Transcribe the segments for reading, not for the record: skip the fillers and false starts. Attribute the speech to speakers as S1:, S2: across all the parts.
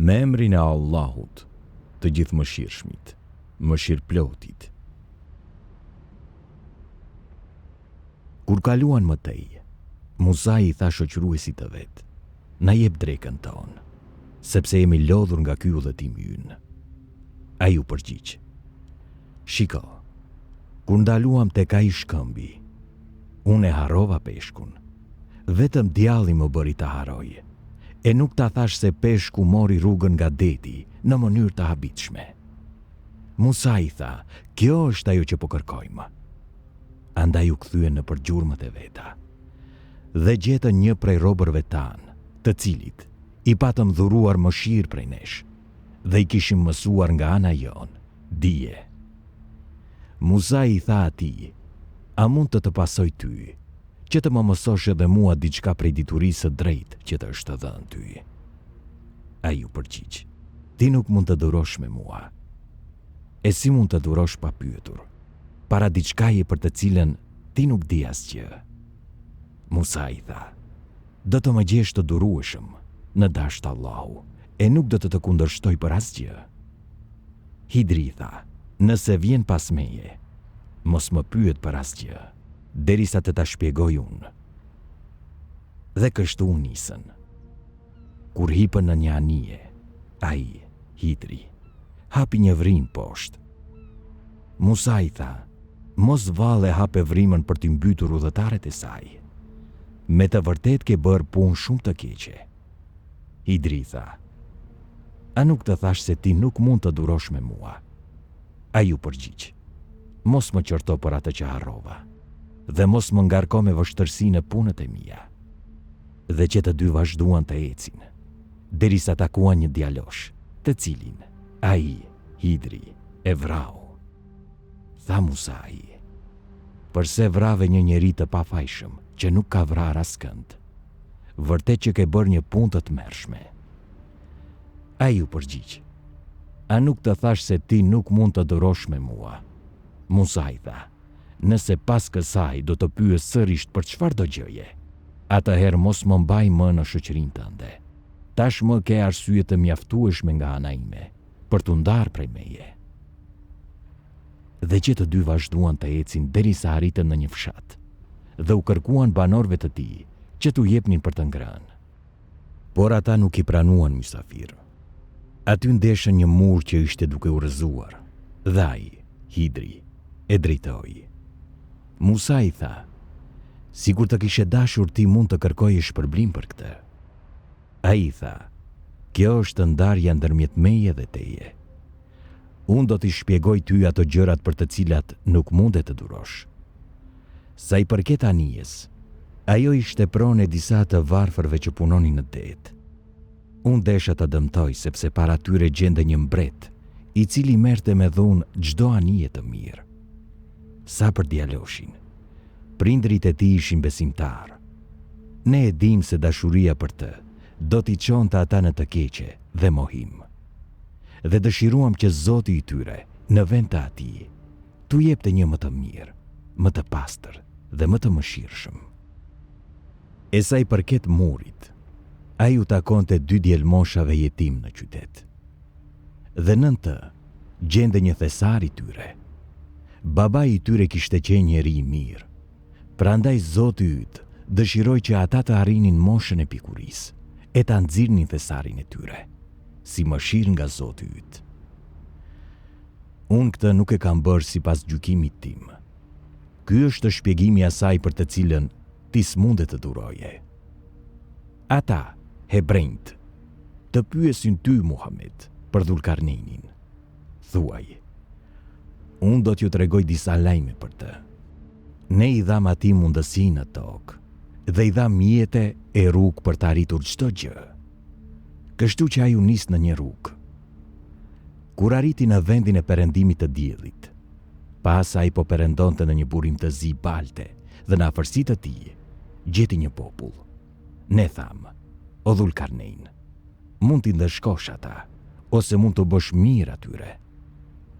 S1: Me emrin e Allahut, të gjithë mëshirshmit, mëshirplotit. Kur kaluan mëtej, Musa i tha shoqëruesit të vet: "Na jep drekën tonë, sepse jemi lodhur nga ky udhëtim ynë." Ai u përgjigj: "Shiko, kur ndaluam tek ai shkëmbi, unë e harrova peshkun. Vetëm djalli më bëri ta harroj, e nuk ta thash se peshku mori rrugën nga deti në mënyrë të habitshme." Musa i tha: "Kjo është ajo që po kërkojmë." Andaj u kthyen në përgjurmët e veta dhe gjetën një prej robërve tanë, të cilit i patëm dhuruar mëshirë prej nesh dhe i kishim mësuar nga ana jonë dije. Musa i tha atij: "A mund të pasoj ty, që të më mësosh edhe mua diçka prej diturisë së drejtë që të është dhënë ty?" Ai u përgjigj: "Ti nuk mund të dhurosh me mua. E si mund të dhurosh pa pyetur, para diçkaje për të cilën ti nuk di asgjë?" Musa i tha: "Do të më gjesh të durueshëm në dashtë Allahu, e nuk do të kundërshtoj për asgjë." Hidri i tha: "Nëse vjen pas meje, mos më pyet për asgjë, derisa të ta shpjegoj unë." Dhe kështu u nisën. Kur hipën në një anije, ai, Hidri, hapi një vrim poshtë. Musa i tha: "Mos valle hape vrimën për t'i mbytur udhëtarët e saj. Me të vërtet ke bërë punë shumë të keqe." Hidri tha: "A nuk të thash se ti nuk mund të durosh me mua?" Ai u përgjigj: "Mos më qorto për atë që harrova, dhe mos më ngarko me vështërsi në punët e mia." Dhe që të dy vazhduan të ecin, derisa takuan një djalosh, të cilin ai, Hidri, e vrau. Tha Musai: "Përse vrave një njeri të pafajshëm që nuk ka vrarë askënd? Vërtet që ke bërë një punë të tmerrshme." Ai u përgjigj: "A nuk të thash se ti nuk mund të durosh me mua?" Musa i tha: "Nëse pas kësaj do të pyes sërish për çfarë do gjëje, atëherë mos më mbaj më në shoqërinë tënde. Tashmë ke arsye të mjaftueshme nga ana ime për t'u ndarë prej meje." Dhe që të dy vazhduan të ecin derisa arritën në një fshat dhe u kërkuan banorëve të tij që t'u jepnin për të ngrënë. Por ata nuk i pranuan mysafir. Aty ndeshën një mur që ishte duke u rrëzuar, dhe ai, Hidri, e drejtoi. Musa i tha: "Sigur të kishe dashur ti mund të kërkoje shpërblim për këtë." Ai tha: "Kjo është ndarja ndërmjet meje dhe teje. Unë do t'i shpjegoj ty ato gjërat për të cilat nuk mundet të durosh. Sa i përket anijes, ajo ishte pronë e disa të varfërve që punonin në det. Unë desha të dëmtoj sepse para tyre gjende një mbret, i cili merrte me dhunë çdo anije të mirë. Sa për djaloshin, prindrit e tij ishin besimtar. Ne e dim se dashuria për të do t'i çonte ata në të keqe dhe mohim. Dhe dëshiruam që Zoti i tyre, në vend të atij, t'u jepte një më të mirë, më të pastër dhe më të mëshirshëm." E sa i përket murit, ai u takonte dy djelmoshave jetim në qytet. Dhe nën të gjende një thesar i tyre. Babai i tyre kishte qenë njeri i mirë, prandaj Zoti yt dëshiroi që ata të arrinin moshën e pikurisë e ta nxirrnin thesarin e tyre, si mëshirë nga Zoti yt. Unë këtë nuk e kam bërë sipas gjykimit tim. Ky është shpjegimi i asaj për të cilën ti s'mundet të duroje. Ata, hebrejt, të pyesin ty, Muhammed, për Dhulkarneinin. Thuaj: "Unë do t'ju tregoj disa lajme për të. Ne i dham atij mundësi në tokë dhe i dham mjete e rrugë për të arritur çdo gjë. Kështu që ai u nis në një rrugë. Kur arriti në vendin e perëndimit të diellit, pas ai po perëndonte në një burim të zi balte dhe në afërsitë të tij gjeti një popull. Ne tham: O Dhulkarnein, mund t'i ndëshkosh ata, ose mund të bësh mirë atyre."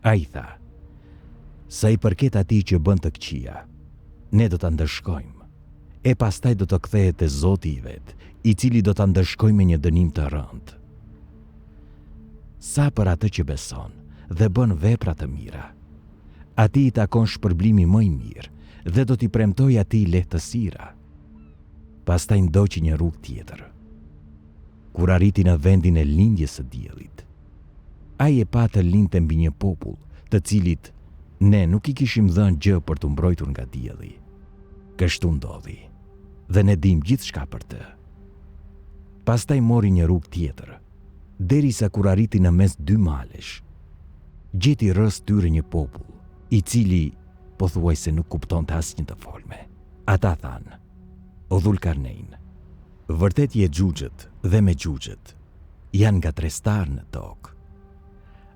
S1: Ai tha: "Sa i përket atij që bën të këqija, ne do ta ndëshkojmë, e pastaj do të kthehet te Zoti i vet, i cili do ta ndëshkojë me një dënim të rëndë." sa për atë që beson dhe bën vepra të mira. Atij i takon shpërblimi më i mirë dhe do t'i premtoj atij lehtësira. Pastaj ndoqi një rrugë tjetër. Kur arriti në vendin e lindjes së diellit, ai e pa të lindte mbi një popull, të cilit ne nuk i kishim dhënë gjë për të mbrojtur nga dielli. Kështu ndodhi, dhe ne dim gjithçka për të. Pastaj mori një rrugë tjetër, derisa kur arriti në mes dy malesh, gjeti rreth tyre një popull, i cili pothuajse nuk kuptonte asnjë të folme. Ata thanë: "O Dhulkarnein, vërtet Jexhuxhët dhe Mexhuxhët janë nga trestar në tokë.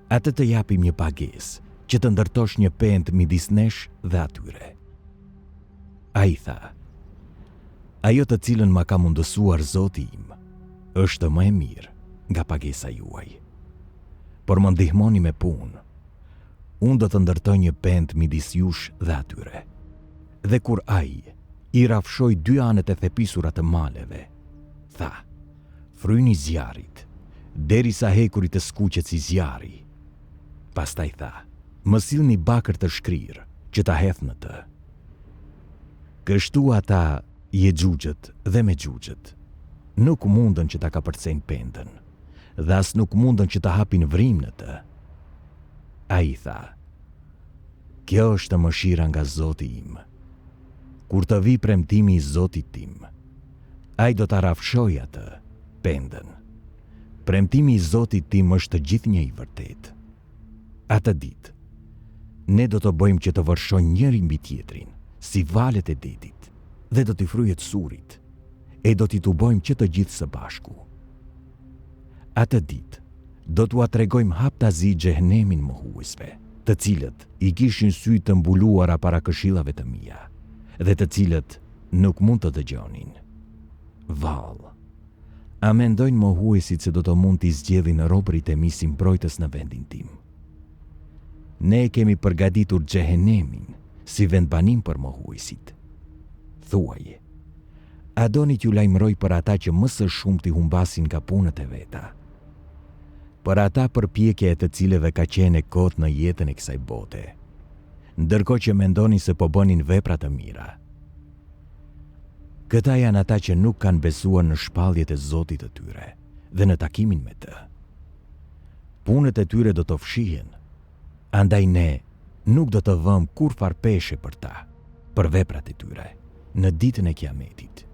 S1: Atë të japim një pagesë që të ndërtosh një pend midis nesh dhe atyre." Ai tha: "Ajo të cilën ma ka mundësuar Zoti im është më e mirë nga pagesa juaj. Por më ndihmoni me punë. Unë do të ndërtoj një pend midis jush dhe atyre." Dhe kur ai i rafshoi dy anët e thepisura të maleve, tha: "Fryni zjarrit, derisa hekurit të skuqet si zjarri." Pastaj tha: "Më sillni bakër të shkrirë që ta hedh në të." Kështu ata, Jexhuxhët dhe Mexhuxhët, nuk mundën që ta kapërcejnë pendën, dhe as nuk mundën që ta hapin vrim në të. Ai tha: "Kjo është mëshira nga Zoti im. Kur të vi premtimi i Zotit tim, ai do ta rafshojë atë pendën. Premtimi i Zotit tim është gjithnjë i vërtet. Atë ditë, ne do të bëjmë që të vërshojnë njëri mbi tjetrin, si valet e detit, dhe do t'i fryjet surit, e do t'i tubojmë që të gjithë së bashku. Atë ditë, do t'ua tregojmë haptazi xhehenemin mohuesve, të cilët i kishin sy të mbuluara para këshillave të mia, dhe të cilët nuk mund të dëgjonin. Vallë, a mendojnë mohuesit se do të mund t'i zgjedhin robërit e mi si mbrojtës në vendin tim? Ne kemi përgatitur xhehenemin si vendbanim për mohuesit. Thuaj, a doni t'ju lajmëroj për ata që më së shumti humbasin nga punët e veta? Për ata përpjekje e të cilëve ka qenë kot në jetën e kësaj bote, ndërkohë që mendoni se po bënin vepra të mira. Këta janë ata që nuk kanë besuar në shpalljet e Zotit të tyre dhe në takimin me të. Punët e tyre do të fshihen, andaj ne nuk do të vëmë kur farpeshe për ta, për veprat e tyre, në ditën e Kiametit.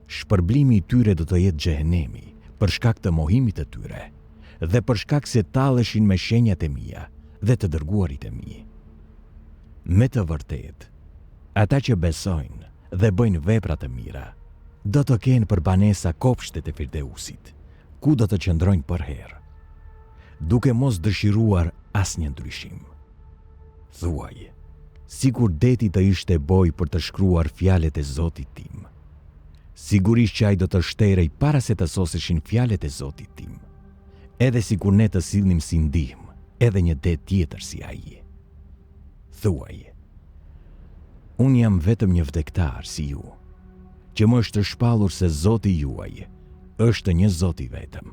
S1: Shpërblimi i tyre do të jetë xhehenemi, për shkak të mohimit të tyre, dhe për shkak se talleshin me shenjat e mia dhe të dërguarit e mi. Me të vërtet, ata që besojnë dhe bëjnë vepra të mira, do të kenë për banesa kopshtet e Firdeusit, ku do të qëndrojnë për herë, duke mos dëshiruar asnjë ndryshim. Thuaj, sikur deti të ishte boj për të shkruar fjalët e Zotit tim. Sigurisht që ai do të shterej para se të soseshin fjalët e Zotit tim, edhe sikur ne të sillnim si ndihmë edhe një det tjetër si ai. Thuaj, unë jam vetëm një vdektar si ju, që më është shpallur se Zoti juaj është një Zot i vetëm.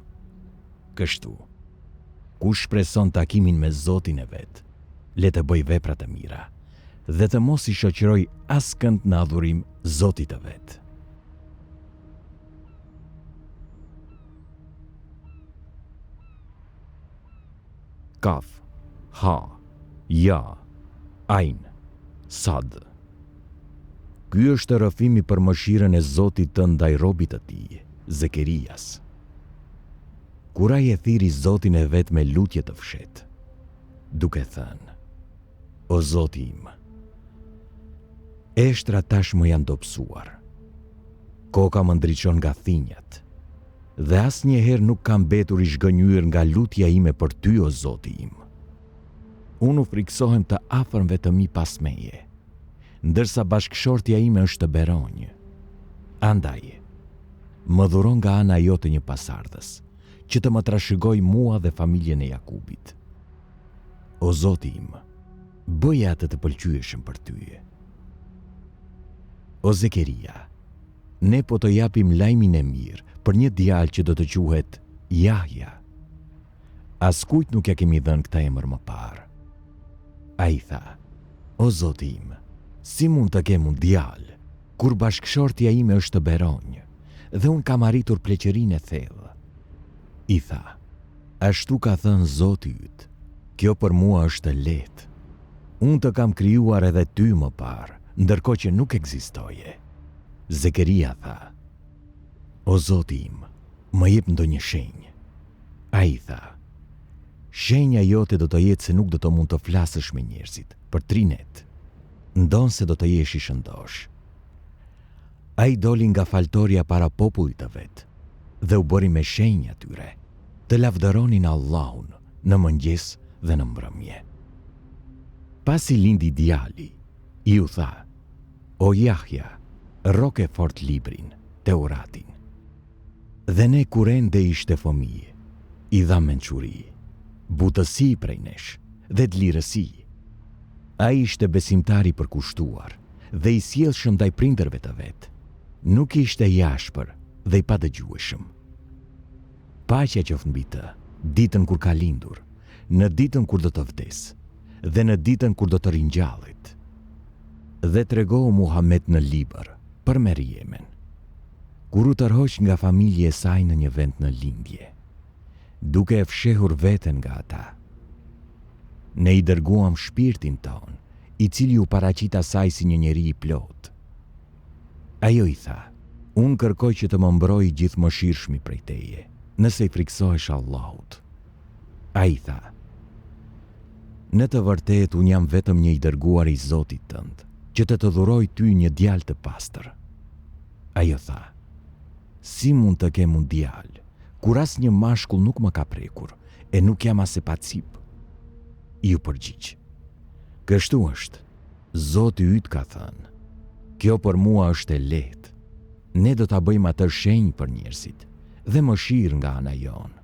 S1: Kështu, kush shpreson takimin me Zotin e vet, le të bëj vepra të mira dhe të mos i shoqëroj askënd në adhurim Zotit të vet. Kaf, ha, ja, ain, sad. Ky është rrëfimi për mëshirën e Zotit të ndaj robit të tij, Zekerias. Kur ai e thiri Zotin e vet me lutje të fshetë, duke thënë: "O Zoti im, eshtra tashmë janë dobësuar. Koka më ndriçon nga thinjat, dhe asnjëherë nuk kam mbetur i zhgënjur nga lutja ime për ty, o Zoti im. Unë u friksohem të afërmve të mi pas meje, ndërsa bashkëshortja ime është beronjë. Andaj, më dhuron nga ana jote një pasardhës, që të më trashëgoj mua dhe familjen e Jakubit. O Zoti im, bëje atë të pëlqyeshëm për ty." O Zekeria, ne po të japim lajmin e mirë për një djalë që do të quhet Jahja. Askujt nuk ja kemi dhënë këtë emër më parë. Ai tha: O Zoti im, si mund të kem un djalë, kur bashkëshortja ime është beronjë, dhe unë kam arritur pleqërinë e thellë. I tha: Ashtu ka thënë Zoti yt, kjo për mua është e lehtë. Unë të kam krijuar edhe ty më parë, ndërkohë që nuk ekzistoje. Zekeria tha: O Zoti im, më jep ndonjë shenjë. Ai tha: Shenja jote do të jetë se nuk do të mund të flasësh me njerëzit për 3 net, ndonë se do të jesh i shëndosh. Ai doli nga faltoria para popullit të vet dhe u bëri me shenjë atyre, të lavdëronin Allahun në mëngjes dhe në mbrëmje. Pasi lindi djali, i u tha: O Jahja, roke fort librin, Teuratin. Dhe ne kur ende ishte fëmijë, i dha mençuri, butësi prej nesh dhe dlirësi. Ai ishte besimtar i përkushtuar dhe i sjellshëm ndaj prindërve të vet. Nuk ishte i ashpër dhe i padëgjueshëm. Paqja qoftë mbi të, ditën kur ka lindur, në ditën kur do të vdes dhe në ditën kur do të ringjallet. Dhe tregohu Muhammed në libër për Merijemen, kur u tërhoq nga familje e saj në një vend në lindje, duke e fshehur veten nga ata. Ne i dërguam shpirtin ton, i cili u paraqit asaj si një njeri i plot. Ajo i tha: Unë kërkoj që të më mbrojë gjithëmëshirshmi prej teje, nëse i friksohesh Allahut. Ai tha: Në të vërtetë unë jam vetëm një i dërguar i Zotit tënd, që të dhuroj ty një djalë të pastër. Ajo tha: Si mund të kem un djalë, kur asnjë mashkull nuk më ka prekur, e nuk jam as e pacip? I u përgjigj: Kështu është, Zoti yt ka thënë, kjo për mua është e lehtë. Ne do ta bëjmë atë shenjë për njerëzit dhe mëshirë nga ana jonë.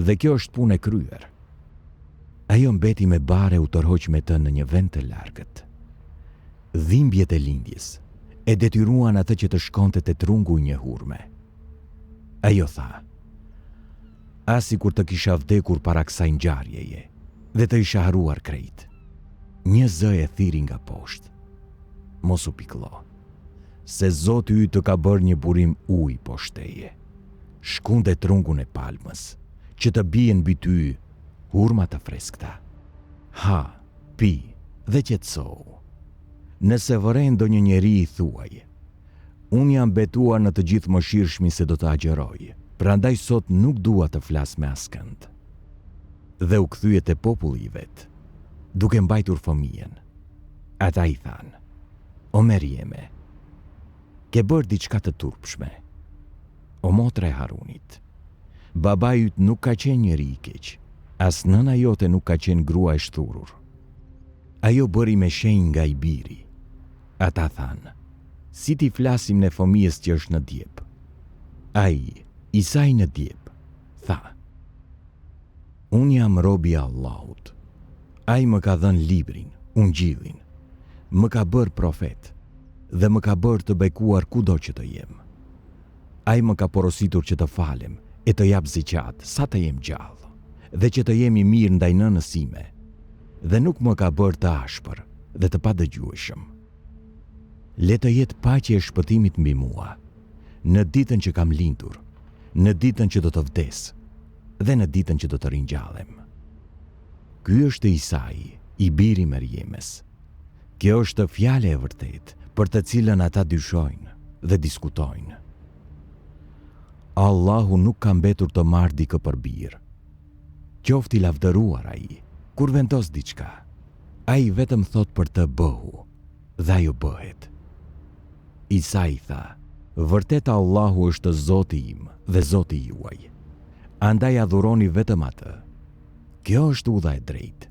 S1: Dhe kjo është punë e kryer. Ajo mbeti me bare u tërhoq me të në një vend të largët. Dhimbjet e lindjes e detyruan atë që të shkonte te trungu i një hurme. Ajo tha: Asi kur të kisha vdekur para kësaj ngjarjeje dhe të isha haruar krejt. Një zë e thiri nga poshtë: Mos u pikëllo, se Zoti yt të ka bërë një burim ujë poshtë teje. Shkunde trungun e palmës, që të bien mbi ty hurma të freskëta. Ha, pi dhe qetësohu. Nëse vëren ndonjë njeri i thuaj: Unë jam betuar në të gjithë mëshirshmin se do të agjeroj, prandaj sot nuk dua të flas me askënd. Dhe u kthye te populli i vet, duke mbajtur fëmijën. Ata i thanë: O Merieme, ke bërë diçka të turpshme. O motre e Harunit, babai yt nuk ka qenë njeri i keq, as nëna jote nuk ka qenë grua e shturur. Ajo bëri me shenjë nga i biri. Ata thanë: Si ti flasim ne fëmijës që është në djep? Ai, i saj në djep, tha: Unë jam robi i Allahut. Ai më ka dhënë librin, ungjillin, më ka bërë profet dhe më ka bërë të bekuar kudo që të jem. Ai më ka porositur që të falem e të jap ziqat sa të jem gjallë, dhe që të jemi mirë ndaj nënës sime, dhe nuk më ka bërë të ashpër dhe të padëgjueshëm. Le të jetë paqja e shpëtimit mbi mua, në ditën që kam lindur, në ditën që do të vdes dhe në ditën që do të ringjallem. Ky është Isai, i biri Merijemes. Kjo është fjale e vërtet për të cilën ata dyshojnë dhe diskutojnë. Allahu nuk ka mbetur të marrë dikë për birë. Qofti lavdëruar ai, kur vendos diçka, ai vetëm thot për të bëhu, dhe ajo bëhet. Isai tha: Vërtet Allahu është Zoti im dhe Zoti juaj. Andaj adhuroni vetëm atë. Kjo është udha e drejtë.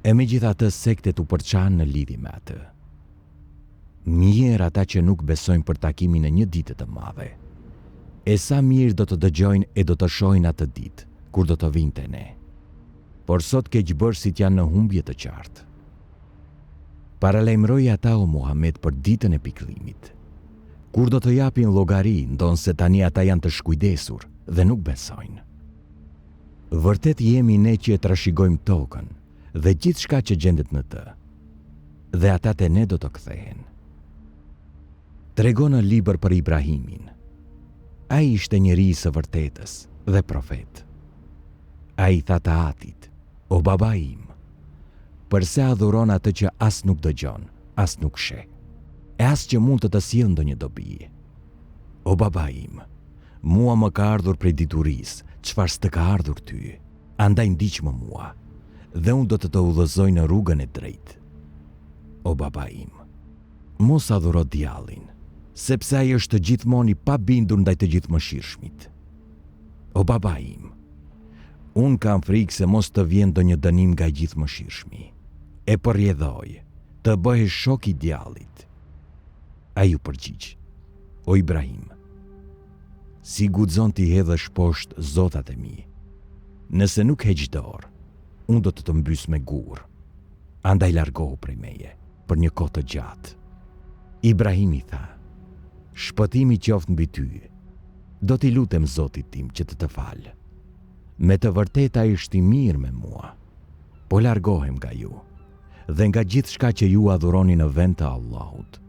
S1: E megjithatë sektet u përçanë në lidhje me atë. Mirë ata që nuk besojnë për takimin e një dite të madhe. E sa mirë do të dëgjojnë e do të shohin atë ditë, kur do të vinte ne. Por sot keqbërësit janë në humbje të qartë. Paralajmëroj ata o Muhammed për ditën e pikëllimit, kur do të japin llogari, ndonse tani ata janë të shkujdesur dhe nuk besojnë. Vërtet jemi ne që e trashëgojmë tokën dhe gjithçka që gjendet në të, dhe ata te ne do të kthehen. Tregon në libër për Ibrahimin. Ai ishte njeri së vërtetës dhe profet. Ai tha të Atit: "O baba im, përse adhuron atë që as nuk dëgjon, as nuk sheh, e as që mund të sjellë ndonjë dobi? O baba im, mua më ka ardhur prej diturisë çfarë s'të ka ardhur ty, andaj ndiq më mua, dhe unë do të udhëzoj në rrugën e drejtë. O baba im, mos adhuro djallin, sepse ai është gjithmonë i pabindur ndaj të gjithëmëshirshmit. O baba im, unë kam frikë se mos të vjen ndonjë dënim nga i gjithëmëshirshmi, e përjedhoj të bëhesh shok i djallit." Ai u përgjigj: "O Ibrahim, si guxon t'i hedhësh poshtë zotat e mi? Nëse nuk heq dorë, unë do të mbys me gur, andaj largohu prej meje për një kohë të gjatë." Ibrahimi tha: "Shpëtimi qoftë mbi ty, do t'i lutem Zotit tim që të falë. Me të vërteta ishte i mirë me mua, po largohem nga ju dhe nga gjithçka që ju adhuroni në vend të Allahut.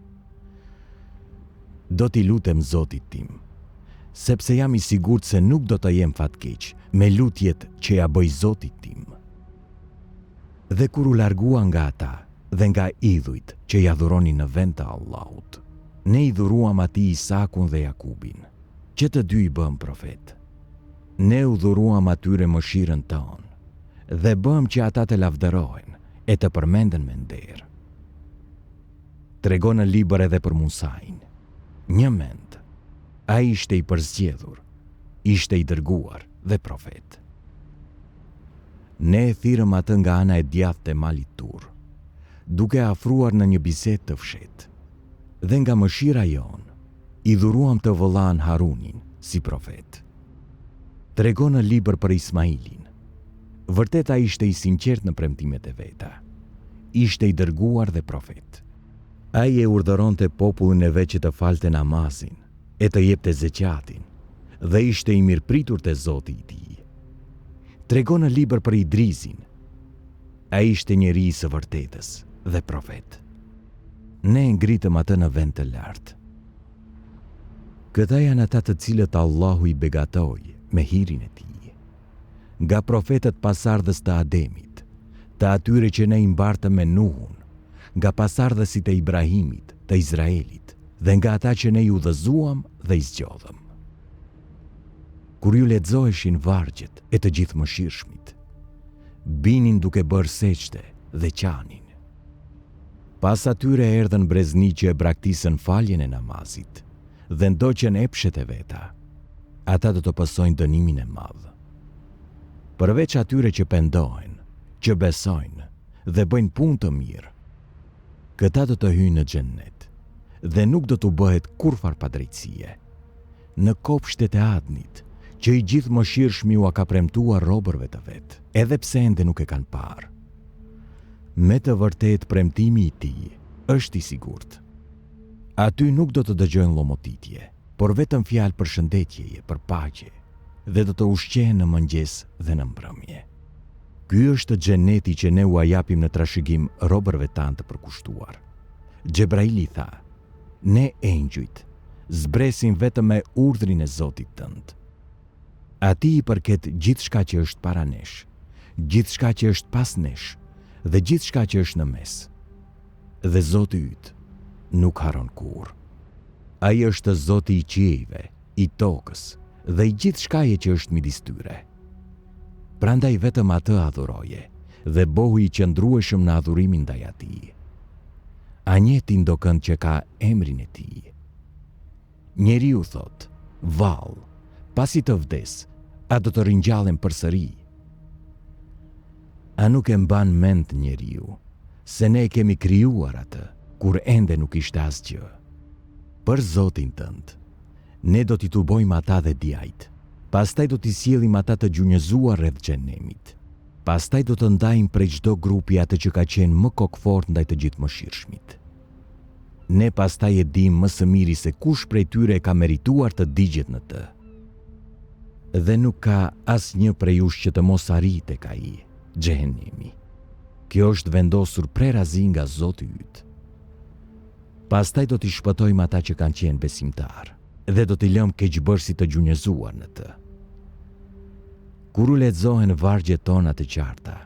S1: Do t'i lutem Zotit tim, sepse jam i sigurt se nuk do të jem fatkeq me lutjet që ja bëj Zotit tim." Dhe kur u largua nga ata dhe nga idhujt që i adhuroni në vend të Allahut, ne i dhuruam atij Isakun dhe Jakubin, që të dy i bëm profet. Ne u dhuruam atyre mëshirën tonë dhe bëm që ata të lavdërohen e të përmenden me nder. Tregon në libër edhe për Musain. Një mend, ai ishte i përzgjedhur, ishte i dërguar dhe profet. Ne e thirrëm atë nga ana e djathtë të malit Tur, duke afruar në një bisedë të fshehtë, dhe nga mëshira jon i dhuruam të vëllan Harunin si profet. Tregon në libër për Ismailin. Vërtet ai ishte i sinqert në premtimet e veta. Ishte i dërguar dhe profet. Ai e urdhëronte popullin e vet që të falte namazin, e të jepte zeqatin, dhe ishte i mirëpritur te Zoti i tij. Tregon në libër për Idrisin. Ai ishte njeri i së vërtetës dhe profet. Ne ngritëm atë në vend të lartë. Këta janë ata të cilët Allahu i begatoi me hirin e tij. Nga profetët pasardhës të Ademit, të atyre që ne i mbartëm me Nuhun, nga pasardhësit e Ibrahimit, të Izraelit, dhe nga ata që ne i udhëzuam dhe i zgjodhëm. Kur ju lexoheshin vargjet e të gjithëmëshirshmit, binin duke bërë seçte dhe qanin. Pas atyre erdhën brezni që e braktisën faljen e namazit dhe ndoqën epshet e veta. Ata do të pasojnë dënimin e madh. Përveç atyre që pendohen, që besojnë dhe bëjnë punë të mirë, këta do të hyjnë në xhennet dhe nuk do t'u bëhet kurfar padrejtësie. Në kopshtet e Adnit, që i gjithëmëshirshmi u ka premtuar robërve të vet, edhe pse ende nuk e kanë parë. Me të vërtet premtimi i tij është i sigurt. Aty nuk do të dëgjojnë llomotitje, por vetëm fjalë për shëndetjeje, për paqe, dhe do të ushqehen në mëngjes dhe në mbrëmje. Ky është xheneti që ne u japim në trashëgim robërve tanë të përkushtuar. Xhebraili tha: "Ne engjujt zbresim vetëm me urdhrin e Zotit tënd. Atij i përket gjithçka që është para nesh, gjithçka që është pas nesh dhe gjithçka që është në mes. Dhe Zoti yt nuk haron kurrë. Ai është Zoti i qiejve, i tokës dhe i gjithçkaje që është midis tyre. Prandaj vetëm atë adhuroje dhe bohu i qëndrueshëm në adhurimin ndaj atij. Anjeti ndokënd që ka emrin e tij. Njeriu thot: vallë, pasi të vdes, a do të ringjallem përsëri? A nuk e mban mend njeriu se ne kemi krijuar atë kur ende nuk ishte asgjë? Për Zotin tënd, ne do t'i tubojmë ata dhe djajt, pastaj do t'i sjellim ata të gjunjëzuar rreth xhenemit. Pastaj do të ndajmë prej çdo grupi atë që ka qenë më kokfort ndaj të gjithëmëshirshmit. Ne pastaj e dim më së miri se kush prej tyre ka merituar të digjet në të. dhe nuk ka asnjë prej jush që të mos arrit tek ai, xhehenimi. Kjo është vendosur prerazi nga Zoti yt. Pastaj do t'i shpëtojmë ata që kanë qenë besimtar dhe do t'i lëmë keqbërësit të gjunjëzuar në të. Kur u lexohen vargjet tona të qarta,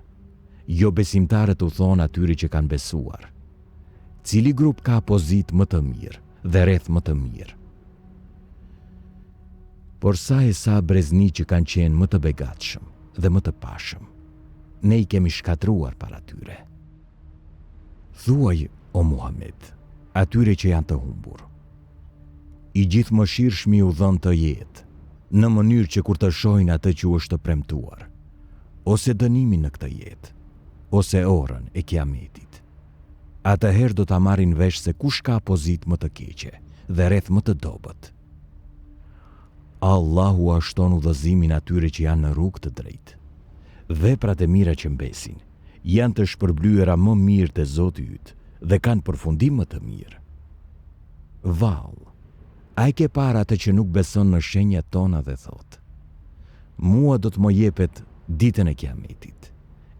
S1: jo besimtarët u thonë atyre që kanë besuar, cili grup ka pozit më të mirë dhe rreth më të mirë. Por sa e sa brezni që kanë qenë më të begatshëm dhe më të pashëm, ne i kemi shkatruar para tyre. Thuaj, o Muhammed, atyre që janë të humbur: I gjithë mëshirshmi u dhënë të jetë, në mënyrë që kur të shohin atë që u është premtuar, ose dënimin në këtë jetë, ose orën e kiametit. Atëherë do ta marrin vesh se kush ka pozit më të keqe dhe rreth më të dobët. Allahu ashton udhëzimin atyre që janë në rrugë të drejtë. Veprat e mira që mbesin janë të shpërblyera më mirë te Zoti yt dhe kanë përfundim më të mirë. Vallë, ai ke para atë që nuk beson në shenjat tona dhe thot: Mua do të më jepet ditën e kiametit,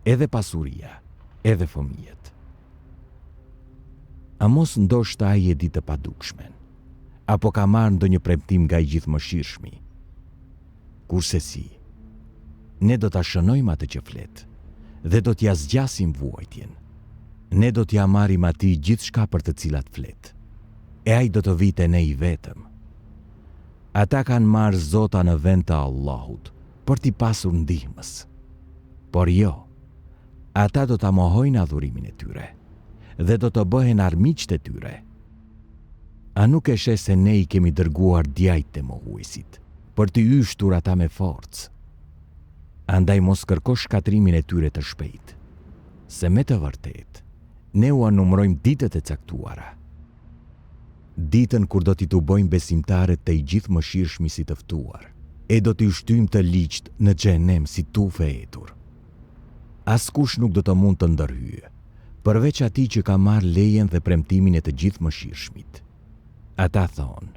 S1: edhe pasuria, edhe fëmijët. A mos ndoshta ai e di të padukshmen, apo ka marrë ndonjë premtim nga i gjithëmëshirshmi? Kurse si, ne do ta shënojmë atë që flet dhe do t'ja zgjasim vuajtjen. Ne do t'ja marrim atij gjithçka për të cilat flet, e ai do të vite ne i vetëm. Ata kanë marrë zota në vend të Allahut për t'i pasur ndihmës. Por jo, ata do ta mohojnë adhurimin e tyre dhe do të bëhen armiqtë e tyre. A nuk e sheh se ne i kemi dërguar djajt të mohuesit për t'i yshtur ata me forcë? Andaj mos kërko shkatrimin e tyre të shpejt, se me të vërtet, ne u numërojmë ditët e caktuara. Ditën kur do t'i të bojmë besimtarët të i gjithë mëshirshmi si të ftuar, e do t'i shtyjmë të ligjt në xhenem si tufe etur. Askush nuk do të mund të ndërhyjë, përveç atij që ka marrë lejen dhe premtimin e të gjithë mëshirshmit. Ata thonë: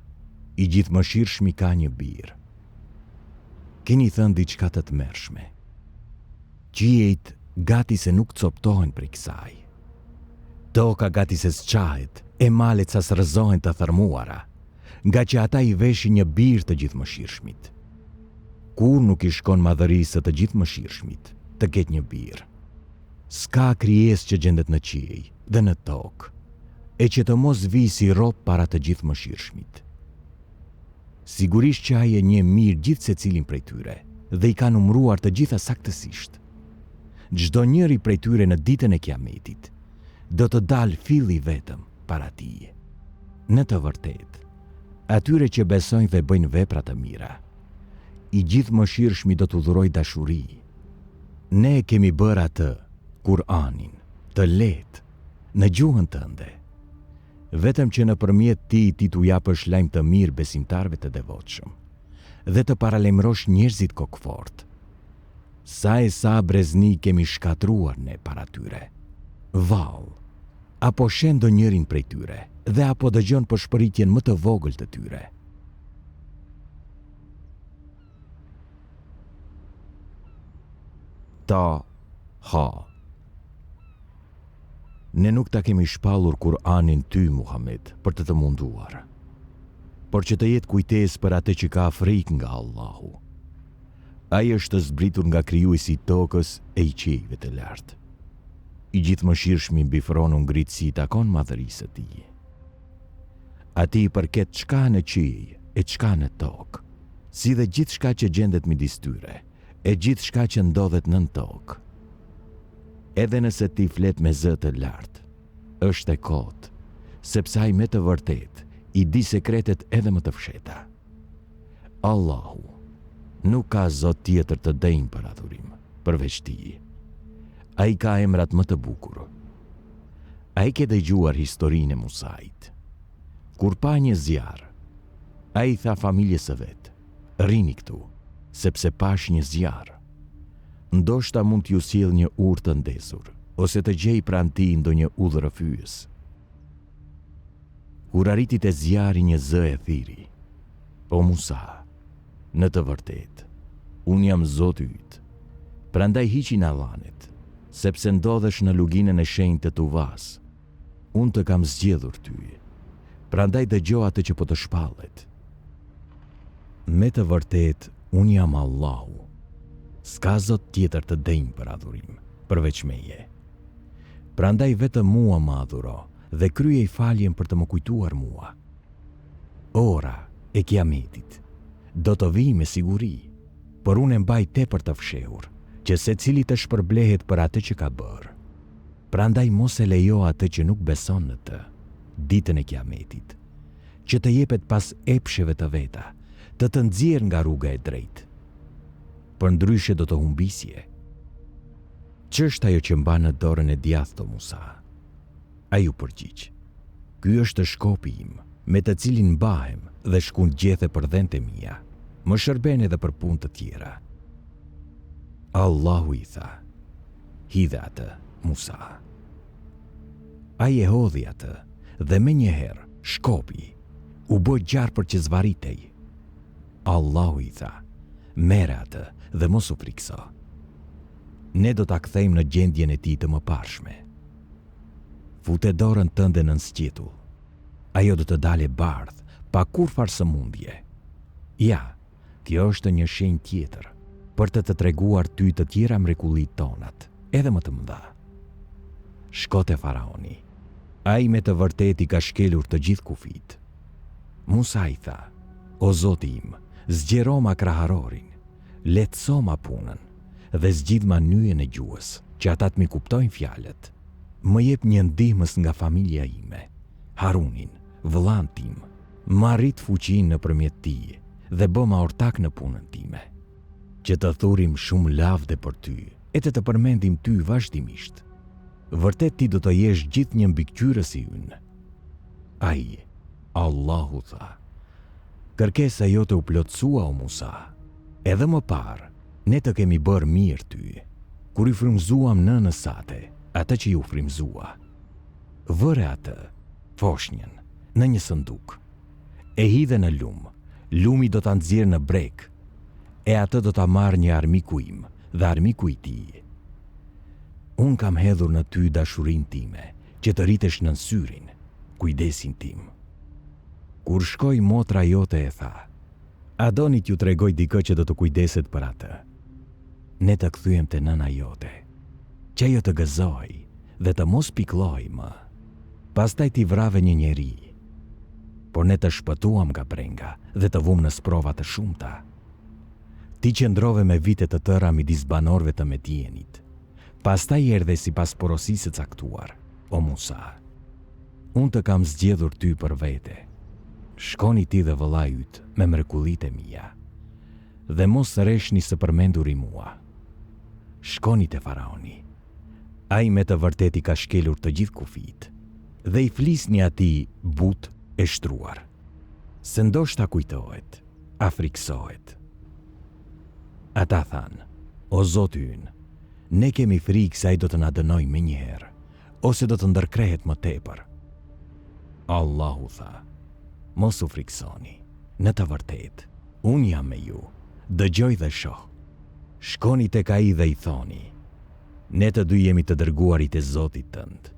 S1: I gjithë mëshirshmi ka një birë. Keni thënë diçka të tmerrshme. Qiejt gati se nuk coptohen prej kësaj. Toka gati se s'qahet, e malet sa s'rëzohen të thërmuara, nga që ata i veshin një birë të gjithëmëshirshmit. Kur nuk i shkon madhërisë të gjithëmëshirshmit të ketë një birë. S'ka krijesë që gjendet në qiej dhe në tokë, e që të mos vi si rob para të gjithëmëshirshmit. Sigurisht që ai e njeh mirë gjithë secilin prej tyre dhe i ka numëruar të gjitha saktësisht. Çdo njëri prej tyre në ditën e kiametit do të dalë filli vetëm para tij. Në të vërtetë, atyre që besojnë dhe bëjnë vepra të mira, i gjithëmëshirshmi do t'u dhurojë dashuri. Ne kemi bërë atë, Kur'anin, të lehtë në gjuhën tënde, vetëm që nëpërmjet tij ti t'u japësh lajm të mirë besimtarëve të devotshëm dhe të paralajmërosh njerëzit kokfort. Sa e sa brezni kemi shkatruar ne para tyre. Vallë, apo shen ndonjërin prej tyre dhe apo dëgjon për shpëritjen më të vogël të tyre. Ha. Ne nuk ta kemi shpallur Kur'anin ty, Muhammed, për të munduar, por që të jetë kujtesë për atë që ka frikë nga Allahu. Ai është zbritur nga krijuesi i tokës e i qiejve të lartë. I gjithëmëshirshmi bifron ngritësi i takon madhërisë së tij. Atij i përket çka në qiej e çka në tokë, si dhe gjithçka që gjendet midis tyre e gjithçka që ndodhet nën tokë. Edhe nëse ti flet me zë të lartë, është e kotë, sepse ai me të vërtet i di sekretet edhe më të fsheta. Allahu nuk ka zot tjetër të denjë për adhurim, përveç tij. Ai ka emrat më të bukur. Ai ke dëgjuar historinë e Musait. Kur pa një zjarr, ai tha familjes së vet: "Rini këtu, sepse pash një zjarr. Ndoshta mund t'ju sjell një urë të ndezur, ose të gjej pranë tij ndonjë udhërëfyes." Kur arriti te zjarri, një zë e thiri: "O Musa, në të vërtetë, Unë jam Zoti yt. Prandaj hiqi Allanet, sepse ndodhesh në luginën e shenjtë të Tuvas. Unë të kam zgjedhur ty. Prandaj dëgjo atë që po të shpallet. Me të vërtet, unë jam Allahu. S'ka zot tjetër të denjë për adhurim, përveç meje. Prandaj vetëm mua më adhuro dhe kryej faljen për të më kujtuar mua. Ora e kiametit do të vijë me siguri, por unë e mbaj tepër të fshehur, që secili të shpërblehet për atë që ka bërë. Prandaj mos e lejo atë që nuk beson në të, ditën e kiametit, që të jepet pas epsheve të veta, të nxjerrë nga rruga e drejtë. Për ndryshe do të humbisje. Ç'është ajo që mban në dorën e djathtë o Musa? Ai u përgjigj: Ky është shkopi im, me të cilin mbahem dhe shkun gjethe për dhëntë mia. Më shërben edhe për punë të tjera. Allahu i tha: Hidhe atë, Musa. Ai e hodhi atë dhe menjëherë shkopi u bë gjarë për që zvaritej. Allahu i tha: Merë atë dhe mos u frikso. Ne do ta kthejmë në gjendjen e tij të mëparshme. Fute dorën tënde nën sqetull. Ajo do të dalë bardh, pa kurfar sëmundje. Ja, kjo është një shenjë tjetër, për të treguar ty të tjera mrekullitë tonat, edhe më të mëdha. Shko te faraoni. Ai me të vërtetë i ka shkelur të gjithë kufit. Musa i tha: O Zoti im, zgjero ma kraharorin, lehtëso ma punën dhe zgjidh ma nyjen e gjuhës, që ata të mi kuptojnë fjalët. Më jep një ndihmës nga familja ime, Harunin, vëllan tim, më arrit fuqinë nëpërmjet tij dhe bë ma ortak në punën time. Që të thurim shumë lavde për ty, e të përmendim ty vazhdimisht. Vërtet ti do të jesh gjithë një mbikëqyrës i ynë. Ai, Allahu tha: Kërkesa jote u plotësua o Musa. Edhe më parë, ne të kemi bërë mirë ty, kur i frymëzuam nënës sate, atë që ju frymëzua. Vëre atë, foshnjën, në një sënduk. E hidhe në lum, lumi do ta nxjerrë në breg, e atë do ta marrë një armiku im dhe armiku i tij. Unë kam hedhur në ty dashurinë time, që të rritesh nën syrin, kujdesin tim. Kur shkoi motra jote e tha: A doni t'ju tregoj dikë që do të kujdeset për atë? Ne të kthyem te nëna jote, që ajo të gëzoj dhe të mos pikloj më. Pastaj t'i vrave një njeri, por ne të shpëtuam nga brenga dhe të vum në sprova të shumta. Ti qëndrove me vite të tëra midis banorëve të Medienit. Pastaj erdhe sipas porosisë së caktuar, o Musa. Unë të kam zgjedhur ty për vete. Shkoni ti dhe vëlla yt me mrekullitë e mia, dhe mos rreshni së përmenduri mua. Shkoni te faraoni. Ai me të vërtetë i ka shkelur të gjithë kufit, dhe i flisni atij but e shtruar. Se ndoshta kujtohet, a friksohet. Ata thanë: O Zoti ynë, ne kemi frikë se ai do të na dënojë menjëherë, ose do të ndërkrehet më tepër. Allahu tha: Mos u friksoni, në të vërtetë, unë jam me ju, dëgjoj dhe shoh. Shkoni tek ai dhe i thoni: Ne të dy jemi të dërguarit e Zotit tënd.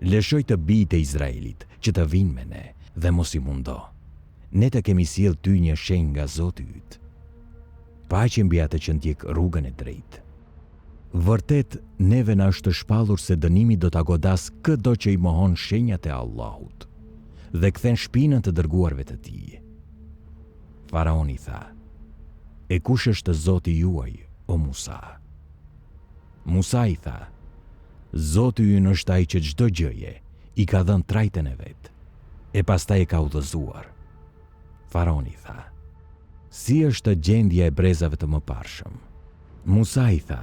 S1: Lëshoj të bijtë e Izraelit që të vinë me ne dhe mos i mundo. Ne të kemi sjell ty një shenjë nga Zoti yt. Paqe mbi atë që ndjek rrugën e drejtë. Vërtet, neve na është shpallur se dënimi do ta godas çdo që i mohon shenjat e Allahut dhe kthen shpinën të dërguarve të tij. Faraoni tha: E kush është Zoti juaj, o Musa? Musa i tha: Zoti ynë është ai që çdo gjëje i ka dhënë trajten e vet, e pastaj e ka udhëzuar. Faraoni tha: Si është gjendja e brezave të mëparshëm? Musa i tha: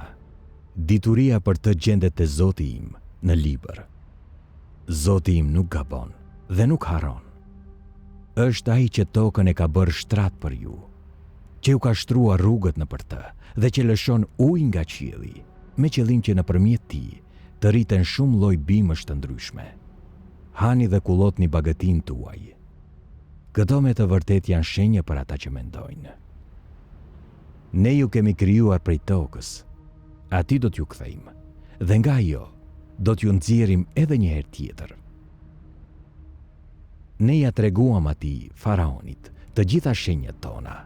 S1: Dituria për të gjendet te Zoti im në libër. Zoti im nuk gabon dhe nuk harron. Është ai që tokën e ka bërë shtrat për ju, që ju ka shtruar rrugët nëpër të dhe që lëshon ujë nga qielli, me qëllim që nëpërmjet tij të rriten shumë lloj bimësh të ndryshme. Hani dhe kullotni bagëtin tuaj. Këto me të vërtet janë shenje për ata që mendojnë. Ne ju kemi krijuar prej tokës, ati do t'ju kthejmë, dhe nga jo do t'ju nxjerrim edhe një herë tjetër. Ne ja treguam atij faraonit të gjitha shenjat tona,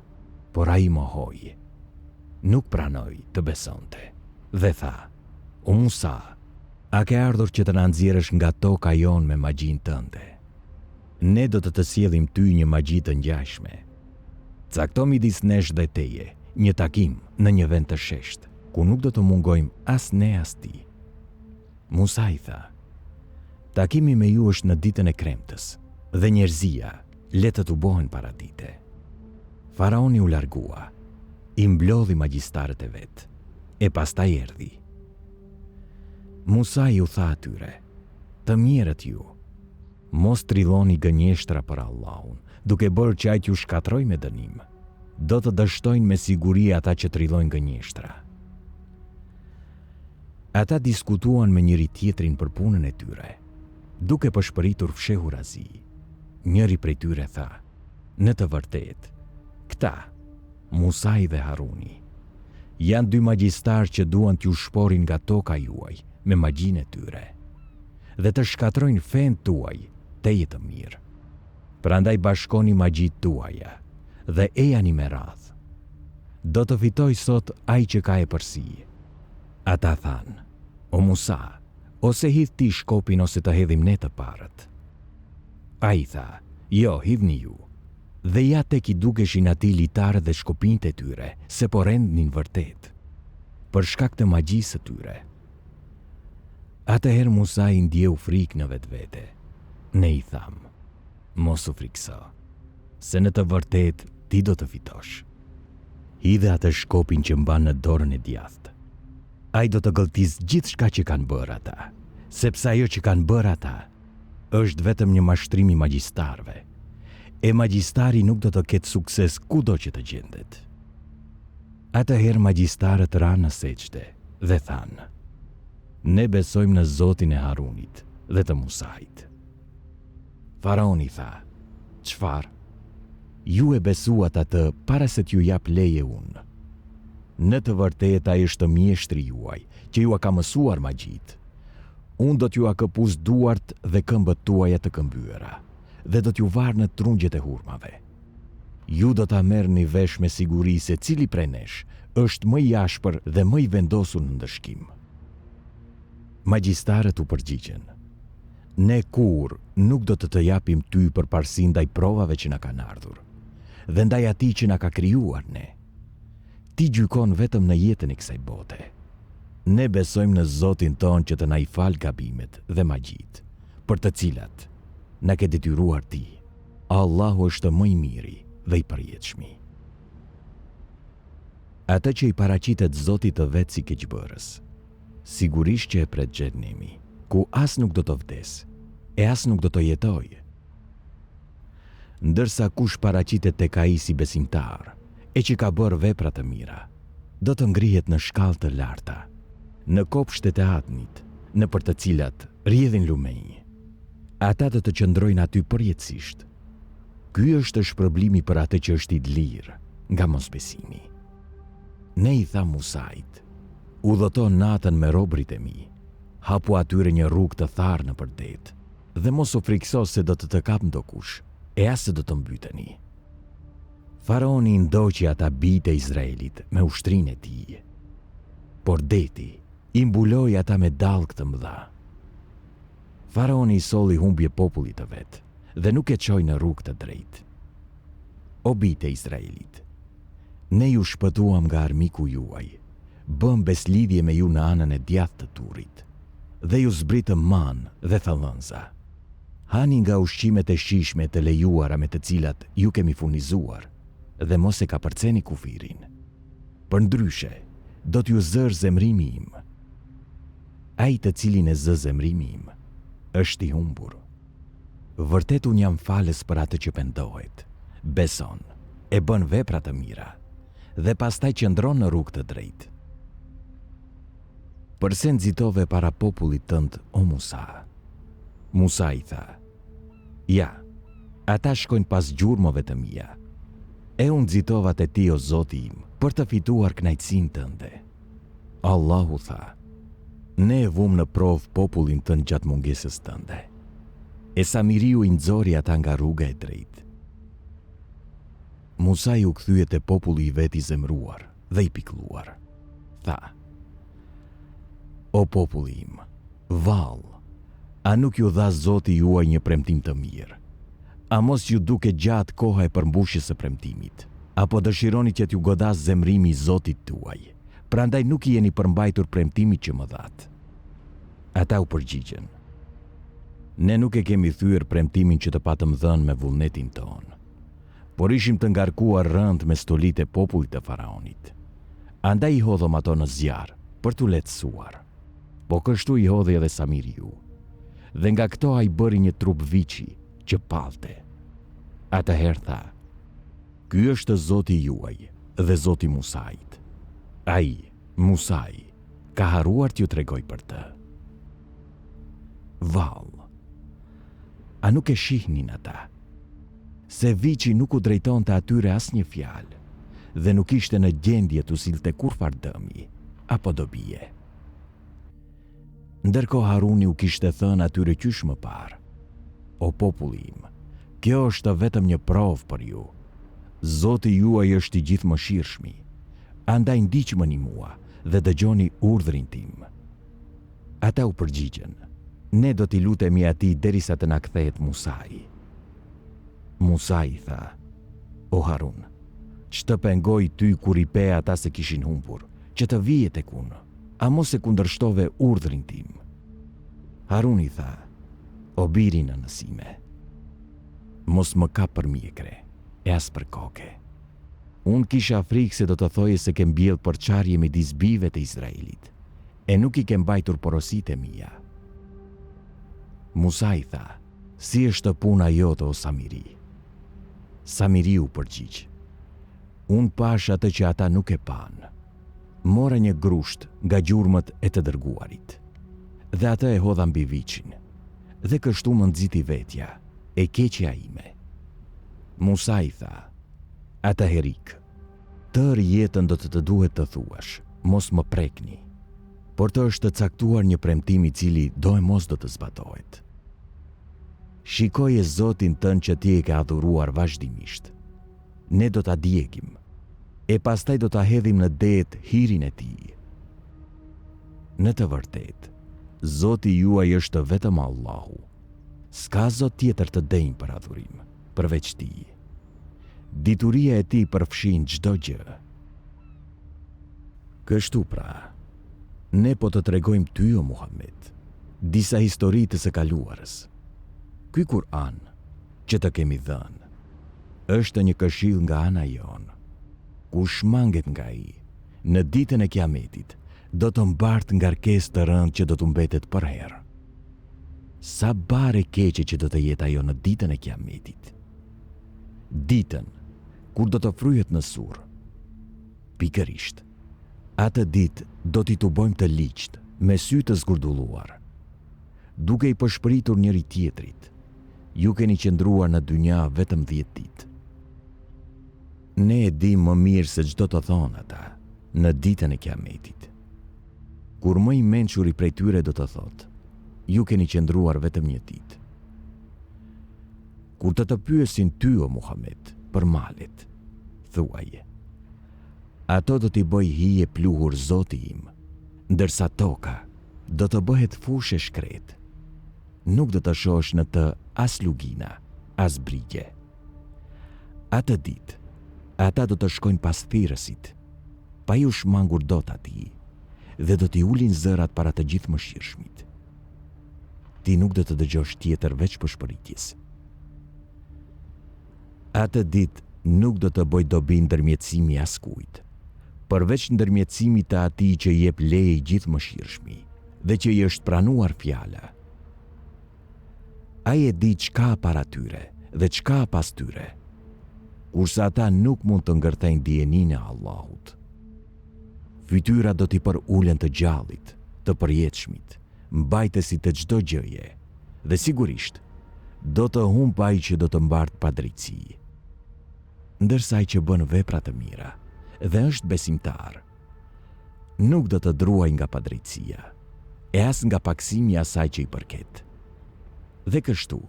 S1: por ai mohoi. Nuk pranoi të besonte dhe tha: "O Musa, a ke ardhur që të na nxjerrësh nga toka jon me magjinë tënde? Ne do të sjellim ty një magji të ngjashme. Cakto midis nesh dhe teje një takim në një vend të shesht, ku nuk do të mungojmë as ne as ti." Musa i tha: "Takimi me ju është në ditën e kremtës, dhe njerëzia le të tubohen para dite." Faraoni u largua, i mblodhi magjistarët e vet, e pastaj erdhi. Musa ju tha atyre: "Të mirët ju, mos trilloni gënjeshtra për Allahun, duke bërë që ai t'ju shkatroj me dënim. Do të dështojnë me siguri ata që trillojnë gënjeshtra." Ata diskutuan me njëri tjetrin për punën e tyre, duke përshpëritur fshehurazi. Njëri prej tyre tha: "Në të vërtetë, këta, Musai dhe Haruni, janë dy magjistarë që duan t'ju shporin nga toka juaj me magjinë e tyre, dhe të shkatrojnë fen tuaj teje të mirë. Prandaj bashkoni magjitë tuaja dhe ejani me radhë. Do të fitoj sot ai që ka e përsi." Ata thanë: "O Musa, ose hidh ti shkopin ose të hedhim ne të parët." Ai tha: "Jo, hidhni ju." Dhe ja tek i dukeshin atij litarët dhe shkopinjtë e tyre se po rendnin vërtet, për shkak të magjisë së tyre. Atëherë Musa i ndjeu frikë në vetvete. Ne i tham: "Mos u frikso, se në të vërtetë ti do të fitosh." Hidhe atë shkopin që mban në dorën e djathtë. Ai do të gëlltis gjithçka që kanë bërë ata, sepse ajo që kanë bërë ata është vetëm një mashtrim i magjistarëve, e magjistari nuk do të ketë sukses kudo që të gjendet. Atëherë magjistarët ranë në seçde dhe thanë: "Ne besojmë në Zotin e Harunit dhe të Musait." Faraoni tha: "Çfarë? Ju e besuat atë para se t'ju jap leje unë. Në të vërtetë ai është mjeshtri juaj, që ju ka mësuar magjitë. Unë do t'ju këpus duart dhe këmbët tuaja të këmbyera, dhe do t'ju varë në trungjet e hurmave. Ju do t'a merrni vesh me siguri se cili prej nesh është më i ashpër dhe më i vendosur në ndëshkim." Magjistarët u përgjigjen: "Ne kur nuk do të japim ty përparësi ndaj provave që na kanë ardhur, dhe ndaj atij që na ka krijuar ne. Ti gjykon vetëm në jetën e kësaj bote. Ne besojmë në Zotin ton që të na i fal gabimet dhe magjitë, për të cilat na ke detyruar ti. Allahu është më i miri dhe i përjetshmi." Atë që i paraqitet Zotit të vet si keqbërës, sigurisht që e pret xhenemi, ku as nuk do të vdes, e as nuk do të jetoj. Ndërsa kush paraqitet tek ai si besimtar, e që ka bërë vepra të mira, do të ngrihet në shkallë të larta, në kopshtet e Adnit, në për të cilat rrjedhin lumenj. Ata do të qëndrojnë aty përjetësisht. Ky është shpërblimi për atë që është i lirë nga mosbesimi. Ne i tha Musait: "Udhëto natën me robrit e mi, hapu atyre një rrugë të tharë në përdet, dhe mos u frikso se do të kap ndokush, e as se do të mbyteni." Faraoni ndoqi ata bijtë e Izraelit me ushtrinë e tij, por deti i mbuloi ata me dallgë të mëdha. Faraoni i solli humbje popullit të vet dhe nuk e çoi në rrugë të drejtë. "O bijtë e Izraelit, ne ju shpëtuam nga armiku juaj, bëm beslidhje me ju në anën e djathtë të Turit, dhe ju zbritëm man dhe thellënza. Hani nga ushqimet e shijshme të lejuara me të cilat ju kemi furnizuar, dhe mos e ka përceni kufirin. Përndryshe, do t'ju zër zemrimi im. Ai të cilin e zë zemrimi im është i humbur. Vërtet unë jam falës për atë që pendohet, beson, e bën vepra të mira, dhe pastaj qëndron në rrugë të drejtë. Përse nxitove para popullit tënd, o Musa?" Musa i tha: "Ja, ata shkojnë pas gjurmëve të mia. E unë nxitova te ti, o Zoti im, për të fituar kënaqësinë tënde. Allahu tha: ne e vum në provë popullin tënd gjatë mungesës tënde. E Samiriu i nxori ata nga rruga e drejtë. Musa u kthye te populli i vet i zemruar dhe i pikëlluar. Tha: o populli im, vallë, a nuk ju dha Zoti juaj një premtim të mirë? A mos ju duke gjatë koha e përmbushjes së premtimit? Apo dëshironi që t'ju godas zemrimi i Zotit tuaj, prandaj nuk i jeni përmbajtur premtimit që më dhat? Ata u përgjigjen: ne nuk e kemi thyer premtimin që të patëm dhënë me vullnetin ton, por ishim të ngarkuar rënd me stolit e popullit të faraonit. Andaj i hodhëm ato në zjarr për t'u lehtësuar. Po kështu i hodhi edhe Samiriu, dhe nga këto ai bëri një trup viçi që pallte. Atëherë tha: ky është Zoti juaj dhe Zoti Musait. Ai, Musai, ka harruar t'ju tregoj për të. Vallë, a nuk e shihnin ata se viçi nuk u drejtonte atyre asnjë fjalë dhe nuk ishte në gjendje t'u silte kurfar dëmi apo dobije? Ndërkohë Haruni u kishte thënë atyre qysh më parë: o populli im, kjo është vetëm një provë për ju. Zoti juaj është i gjithëmëshirshëm. Andaj ndiqmëni mua dhe dëgjoni urdhrin tim. Ata u përgjigjen: ne do t'i lutemi atij derisa të na kthehet Musai. Musai tha: o Harun, ç'të pengoi ty kur i pe ata se kishin humbur, që të vije tek unë? A mos e kundërshtove urdhrin tim? Haruni tha: o biri në nësime, mos më kap për mjekre e as për koke. Unë kisha frikë se do të thoje se kem mbjell përçarje midis bijve të Izraelit, e nuk i kem mbajtur porositë e mia. Musa i tha: si është puna jote o Samiri? Samiriu përgjigj: unë pash atë që ata nuk e panë. Mora një grusht nga gjurmët e të dërguarit, dhe atë e hodha mbi viçin, dhe kështu më nxiti vetja, e keqja ime. Musa i tha: atëherë ik, tërë jetën do të duhet të thuash, mos më prekni, por të është të caktuar një premtim i cili do e mos do të zbatohet. Shikoje Zotin tënd që ti e ke adhuruar vazhdimisht. Ne do ta djegim, e pastaj do ta hedhim në det hirin e tij. Në të vërtetë, Zoti juaj është vetëm Allahu. S'ka Zot tjetër të denjë për adhurim, përveç tij. Dituria e tij përfshin çdo gjë. Kështu pra, ne po të tregojmë ty o Muhammed disa histori të së kaluarës. Ky Kur'an që të kemi dhënë është një këshill nga ana jon. Kush manget nga ai, në ditën e Kiametit do të mbart ngarkesë të rëndë që do të mbetet për herë. Sa bare keqe që do të jetë ajo në ditën e Kiametit. Ditën kur do të fryhet në surr. Pikërisht, atë ditë do t'i tubojmë të ligjt me sy të zgurdulluar, duke i përshpëritur njëri tjetrit. Ju keni qëndruar në dynja vetëm 10 ditë. Ne e dim më mirë se çdo të thonë ata në ditën e Kiametit. Kur më i mençuri prej tyre do të thotë: ju keni qëndruar vetëm 1 ditë. Kur të pyesin ty o Muhammed për malet, thuaje: ato do t'i bëj hije pluhur Zoti im, ndërsa toka do të bëhet fushë e shkret. Nuk do të shohësh në të as lugina, as brigje. Atë ditë, ata do të shkojnë pas thirrësit, pa ju shmangur dot atij, dhe do t'i ulin zërat para të gjithë mëshirshmit. Ti nuk do të dëgjosh tjetër veç përshpëritjes. Atë ditë nuk do të bëj dobi ndërmjetësimi askujt, përveç ndërmjetësimit të atij që i jep leje i gjithë mëshirshmi dhe që i është pranuar fjala. Ai e di çka para tyre dhe çka pas tyre, kurse ata nuk mund të ngërthejnë dijeninë e Allahut. Fytyra do t'i përulen të gjallit, të përjetshmit, mbajtësit të çdo gjëje, dhe sigurisht do të humb ai që do të mbart pa drejtësi. Ndërsa ai që bën vepra të mira dhe është besimtar, nuk do të druaj nga padrejtësia, e as nga paksimi asaj që i përket. Dhe kështu,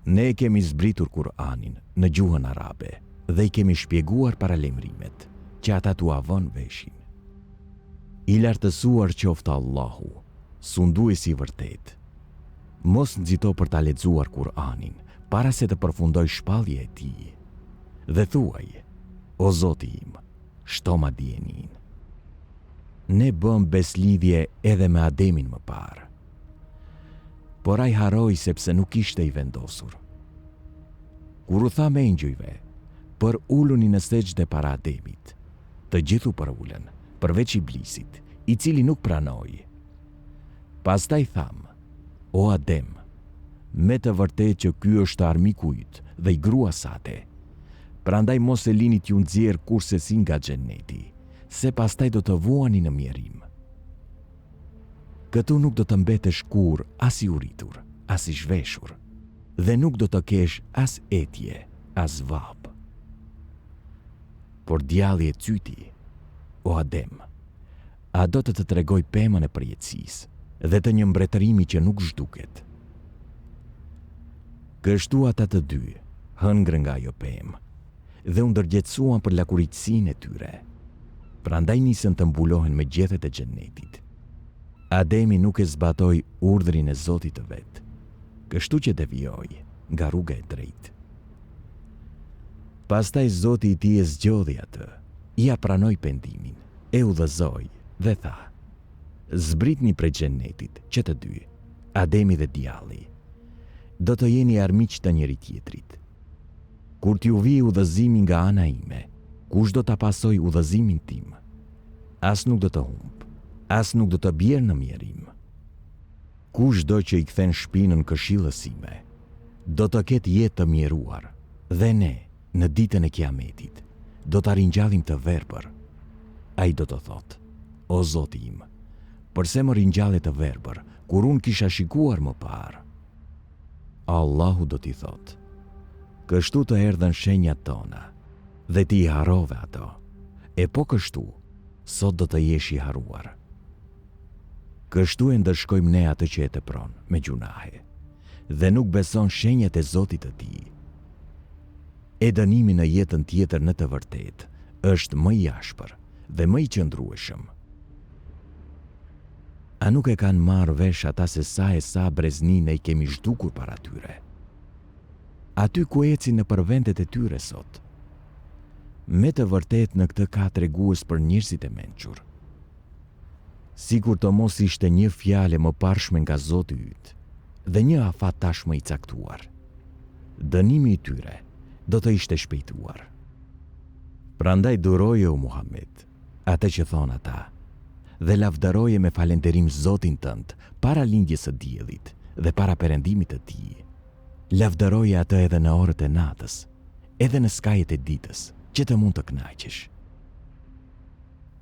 S1: ne e kemi zbritur Kur'anin në gjuhën arabe dhe i kemi shpjeguar paralemrimet që ata t'u avon veshin. I lartësuar qoftë Allahu, sunduesi i vërtet. Mos nxito për ta lexuar Kur'anin para se të përfundoj shpallje e tij. Dhe thuaj, o Zoti im, shto ma dijenin. Ne bëm beslidhje edhe me Ademin më parë, por ai haroi sepse nuk ishte i vendosur. Kur u tha me engjëjve, për uluni në sejdë para Ademit, të gjithu për ulen, përveç Iblisit, i cili nuk pranoi. Pastaj tham, o Adem, me të vërtet që ky është armiku yt dhe i grua sate, prandaj mos e lini t'ju nxjerr kurse si nga xheneti, se pastaj do të vuani në mjerim. Këtu nuk do të mbetesh kur as i uritur, as i zhveshur, dhe nuk do të kesh as etje, as vap. Por djalli e cyti, o Adem, a do të tregoj pemën e përjetësisë dhe të një mbretërimi që nuk zhduket. Kështu ata të dy hëngrën nga ajo pemë dhe u ndërgjetësuan për lakuritësinë e tyre. Prandaj nisën të mbulohen me gjethet e xhenetit. Ademi nuk e zbatoi urdhrin e Zotit të vet, kështu që devijoi nga rruga e drejtë. Pastaj Zoti i tij e zgjodhi atë, ia pranoi pendimin, e udhëzoi dhe tha: zbritni prej xhenetit që të dy, Ademi dhe djalli, do të jeni armiq të njëri tjetrit. Kur t'ju vi udhëzimi nga ana ime, kush do ta pasoj udhëzimin tim? As nuk do të humb, as nuk do të bjerë në mjerim. Kush do që i kthen shpinën këshillës sime, do të ketë jetë të mjeruar, dhe ne, në ditën e Kiametit, do ta ringjallim të verbër. Ai do të thotë: o Zoti im, përse më ringjalle të verbër, kur unë kisha shikuar më parë? Allahu do t'i thotë: kështu të erdhën shenjat tona, dhe ti i harove ato, e po kështu, sot do të jesh i haruar. Kështu e ndërshkojmë ne atë që e tepron me gjunahe, dhe nuk beson shenjat e Zotit të tij. E dënimi në jetën tjetër në të vërtet është më i ashpër dhe më i qëndrueshëm. A nuk e kanë marrë vesh ata se sa breznine i kemi zhdukur para tyre? Aty ku ecin në përvendet e tyre sot. Me të vërtet në këtë ka tregues për njerëzit e mençur. Sikur të mos ishte një fjale më parshme nga Zoti yt, dhe një afat tashmë i caktuar. Dënimi i tyre do të ishte shpejtuar. Prandaj duroje o Muhammed, atë që thon ata, dhe lavdëroje me falënderim Zotin tënd para lindjes së diellit dhe para perëndimit të tij. Lavdëroje atë edhe në orët e natës, edhe në skajet e ditës, që të mund të kënaqesh.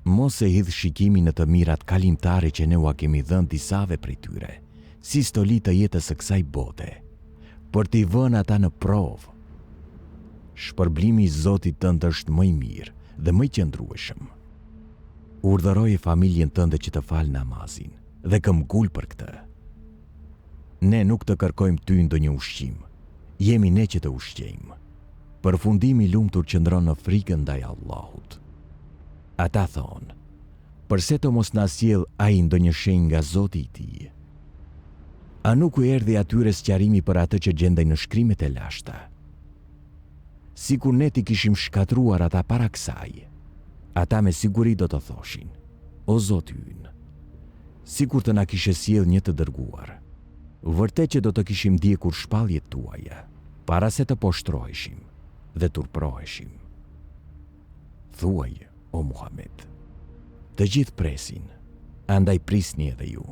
S1: Mos e hidh shikimin në të mirat kalimtare që ne ua kemi dhënë disave prej tyre, si stoli të jetës së kësaj bote, për t'i vënë ata në provë. Shpërblimi i Zotit tënd është më i mirë dhe më i qëndrueshëm. Urdhëroje familjen tënde që të falë namazin dhe këmbgul për këtë. Ne nuk të kërkojmë ty ndonjë ushqim, jemi ne që të ushqejmë. Përfundimi i lumtur qëndron në frikën ndaj Allahut. Ata thonë: përse të mos na sjell ai ndonjë shenjë nga Zoti i tij? A nuk u erdhi atyre sqarimi për atë që gjendej në shkrimet e lashta? Sikur ne ti kishim shkatruar ata para kësaj, ata me siguri do të thoshin: o Zoti ynë, sikur të na kishe sjell një të dërguar, vërtet që do të kishim ndjekur shpalljet tuaja, para se të poshtroheshim dhe turproheshim. Thuaj, o Muhammed, të gjithë presin, andaj prisni edhe ju,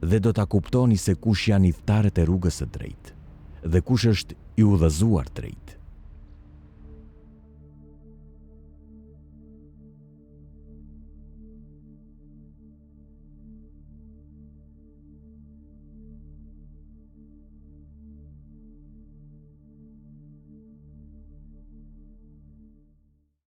S1: dhe do ta kuptoni se kush janë i thtarët e rrugës së drejtë, dhe kush është i udhëzuar drejt.